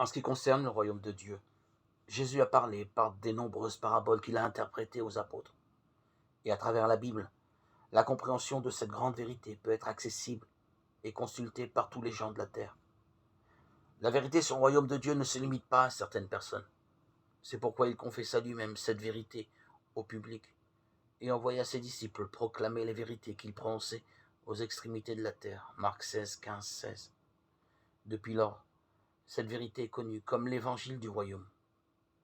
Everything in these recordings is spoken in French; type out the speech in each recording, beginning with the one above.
En ce qui concerne le royaume de Dieu, Jésus a parlé par des nombreuses paraboles qu'il a interprétées aux apôtres. Et à travers la Bible, la compréhension de cette grande vérité peut être accessible et consultée par tous les gens de la terre. La vérité sur le royaume de Dieu ne se limite pas à certaines personnes. C'est pourquoi il confessa lui-même cette vérité au public et envoya ses disciples proclamer les vérités qu'il prononçait aux extrémités de la terre. Marc 16, 15, 16. Depuis lors, cette vérité est connue comme l'évangile du royaume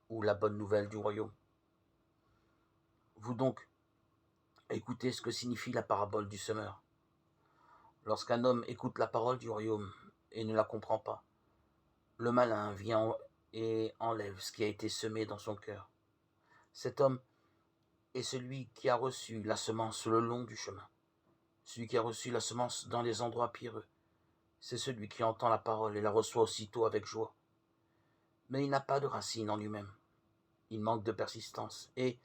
ou la bonne nouvelle du royaume. Vous donc, écoutez ce que signifie la parabole du semeur. Lorsqu'un homme écoute la parole du royaume et ne la comprend pas, le malin vient et enlève ce qui a été semé dans son cœur. Cet homme est celui qui a reçu la semence le long du chemin. Celui qui a reçu la semence dans les endroits pierreux, c'est celui qui entend la parole et la reçoit aussitôt avec joie. Mais il n'a pas de racine en lui-même. Il manque de persistance. Et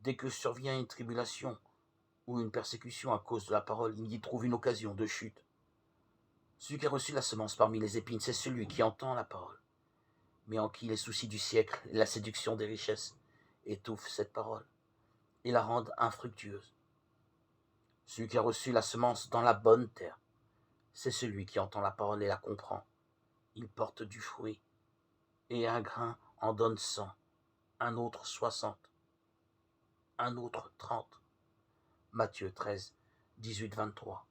dès que survient une tribulation ou une persécution à cause de la parole, il y trouve une occasion de chute. Celui qui a reçu la semence parmi les épines, c'est celui qui entend la parole, mais en qui les soucis du siècle et la séduction des richesses étouffent cette parole et la rendent infructueuse. Celui qui a reçu la semence dans la bonne terre, c'est celui qui entend la parole et la comprend. Il porte du fruit, et un grain en donne 100, un autre 60, un autre 30. Matthieu 13, 18, 23.